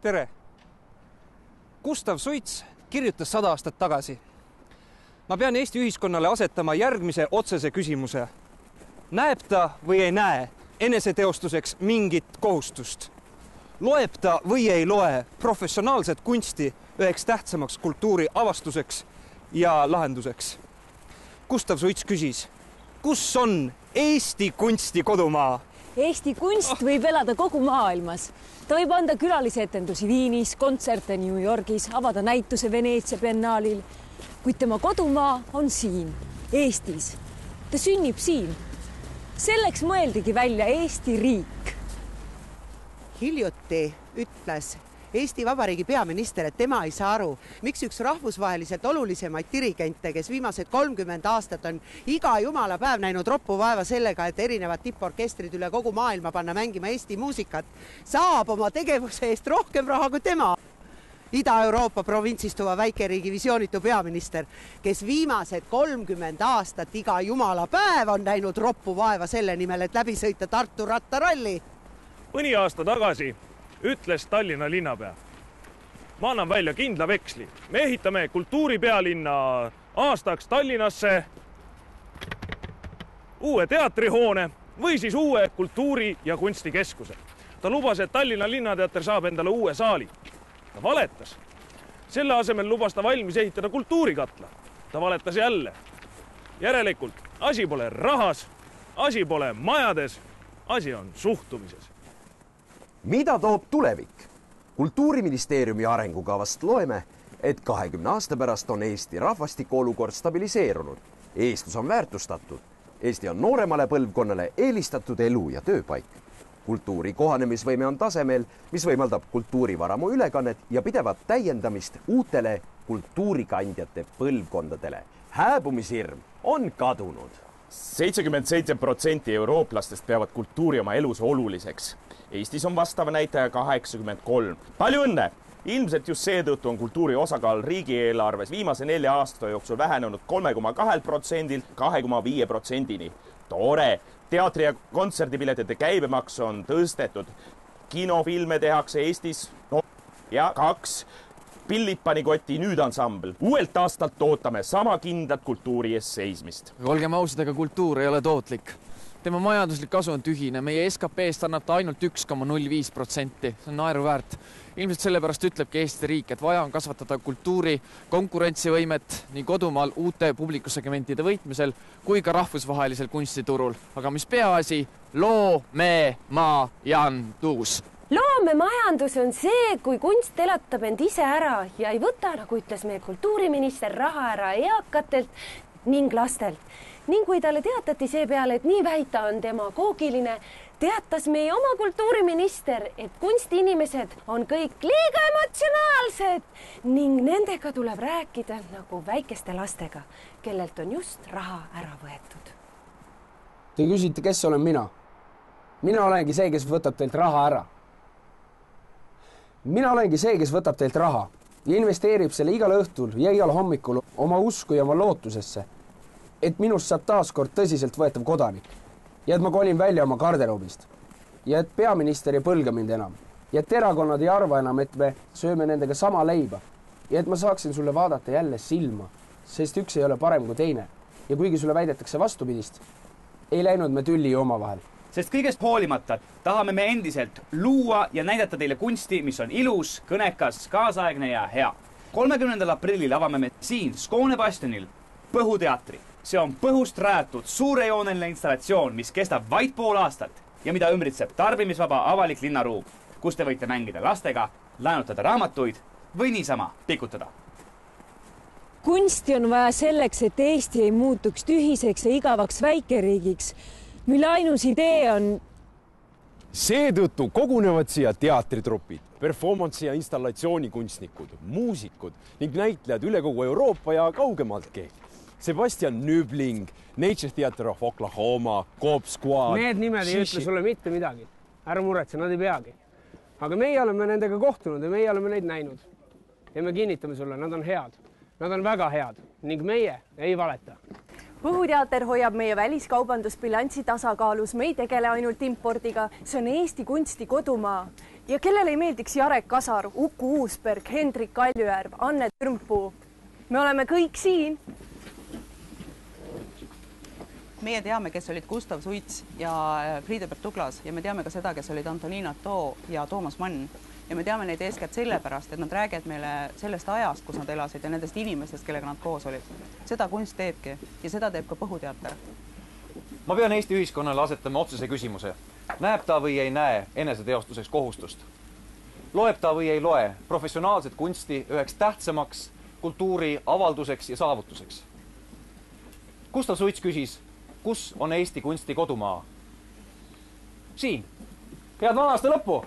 Tere! Gustav Suits kirjutas 100 aastat tagasi. Ma pean Eesti ühiskonnale asetama järgmise otsese küsimuse. Näeb ta või ei näe eneseteostuseks mingit kohustust? Loeb ta või ei loe professionaalset kunsti üheks tähtsamaks kultuuri avastuseks ja lahenduseks? Gustav Suits küsis, kus on Eesti kunsti kodumaa? Eesti kunst võib elada kogu maailmas. Ta võib anda külalisetendusi Viinis, kontserte New Yorgis, avada näituse Veneetsia biennaalil. Kuid tema kodumaa on siin, Eestis. Ta sünnib siin. Selleks mõeldigi välja Eesti riik. Hiljuti ütles Eesti Vabariigi peaminister, et tema ei saa aru, miks üks rahvusvaheliselt olulisemaid dirigente, kes viimased 30 aastat on iga jumala päev näinud roppu vaeva sellega, et erinevad tipporkestrid üle kogu maailma panna mängima Eesti muusikat, saab oma tegevuse eest rohkem raha kui tema. Ida-Euroopa provintsistuva väikeriigi visioonitu peaminister, kes viimased 30 aastat iga jumala päev on näinud roppu vaeva selle nimel, et läbi sõita Tartu rattaralli. Mõni aasta tagasi ütles Tallinna linnapea. Ma annan välja kindla veksli. Me ehitame kultuuripealinna aastaks Tallinnasse uue teatrihoone või siis uue kultuuri- ja kunstikeskuse. Ta lubas, et Tallinna linnateater saab endale uue saali. Ta valetas. Selle asemel lubas ta valmis ehitada kultuurikatla. Ta valetas jälle. Järelikult asi pole rahas, asi pole majades, asi on suhtumises. Mida toob tulevik? Kultuuriministeeriumi arengukavast loeme, et 20 aasta pärast on Eesti rahvastiku olukord stabiliseerunud. Eestlus on väärtustatud. Eesti on nooremale põlvkonnale eelistatud elu- ja tööpaik. Kultuuri kohanemisvõime on tasemel, mis võimaldab kultuurivaramu ülekannet ja pidevat täiendamist uutele kultuurikandjate põlvkondadele. Hääbumishirm on kadunud. 77% eurooplastest peavad kultuuri oma elus oluliseks. Eestis on vastava näitaja 83. Palju õnne! Ilmselt just seetõttu on kultuuri osakaal riigieelarves viimase 4 aasta jooksul vähenenud 3,2%-lt 2,5%-ni. Tore! Teatri- ja kontserdipiletite käibemaks on tõstetud. Kinofilme tehakse Eestis ja 2. Pillipanikoti nüüd ansambel. Uuelt aastalt ootame sama kindlat kultuuri ees seismist. Olgem ausad, ega kultuur ei ole tootlik. Tema majanduslik kasu on tühine. Meie SKP-st annab ta ainult 1,05%. See on naeruväärt. Ilmselt sellepärast ütlebki Eesti riik, et vaja on kasvatada kultuuri konkurentsivõimet nii kodumaal uute publikusegmentide võitmisel kui ka rahvusvahelisel kunstiturul. Aga mis peaasi, loomemajandus. Loomemajandus on see, kui kunst elatab end ise ära ja ei võta, nagu ütles meie kultuuriminister, raha ära eakatelt ning lastelt. Ning kui talle teatati see peale, et nii väita on demagoogiline, teatas meie oma kultuuriminister, et kunstiinimesed on kõik liiga emotsionaalsed ning nendega tuleb rääkida nagu väikeste lastega, kellelt on just raha ära võetud. Te küsite, kes olen mina? Mina olengi see, kes võtab teilt raha ära. Mina olengi see, kes võtab teilt raha ja investeerib selle igal õhtul ja igal hommikul oma usku ja oma lootusesse, et minust saab taaskord tõsiselt võetav kodanik ja et ma kolin välja oma garderoobist ja et peaminister ei põlga mind enam ja et erakonnad ei arva enam, et me sööme nendega sama leiba ja et ma saaksin sulle vaadata jälle silma, sest üks ei ole parem kui teine ja kuigi sulle väidetakse vastupidist, ei läinud me tülli omavahel. Sest kõigest hoolimata tahame me endiselt luua ja näidata teile kunsti, mis on ilus, kõnekas, kaasaegne ja hea. 30. aprillil avame me siin Skoone bastionil Põhuteatri. See on Põhust rajatud suurejooneline installatsioon, mis kestab vaid pool aastat ja mida ümbritseb tarbimisvaba avalik linnaruum, kus te võite mängida lastega, laenutada raamatuid või niisama pikutada. Kunsti on vaja selleks, et Eesti ei muutuks tühiseks ja igavaks väikeriigiks, mille ainus idee on... Seetõttu kogunevad siia teatritrupid, performance'i ja installatsioonikunstnikud, muusikud ning näitlejad üle kogu Euroopa ja kaugemaltki. Sebastian Nübling, Nature Theatre of Oklahoma, Coop Squad. Need nimed ei ütle sulle mitte midagi. Ära muretse, nad ei peagi. Aga meie oleme nendega kohtunud ja meie oleme neid näinud. Ja me kinnitame sulle, nad on head. Nad on väga head ning meie ei valeta. Põhuteater hoiab meie väliskaubandusbilanssi tasakaalus, me ei tegele ainult impordiga, see on Eesti kunsti kodumaa. Ja kellele ei meeldiks Jarek Kasar, Uku Uusberg, Hendrik Kaljujärv, Anne Türmpuu? Me oleme kõik siin. Meie teame, kes olid Gustav Suits ja Friedebert Douglas ja me teame ka seda, kes olid Antonin Artaud ja Toomas Mann. Ja me teame neid eeskätt sellepärast, et nad räägivad meile sellest ajast, kus nad elasid ja nendest inimestest, kellega nad koos olid. Seda kunst teebki ja seda teeb ka Põhuteater. Ma pean Eesti ühiskonnale asetama otsese küsimuse. Näeb ta või ei näe eneseteostuseks kohustust? Loeb ta või ei loe professionaalset kunsti üheks tähtsamaks kultuuri avalduseks ja saavutuseks? Gustav Suits küsis, kus on Eesti kunsti kodumaa? Siin. Head vana aasta lõppu!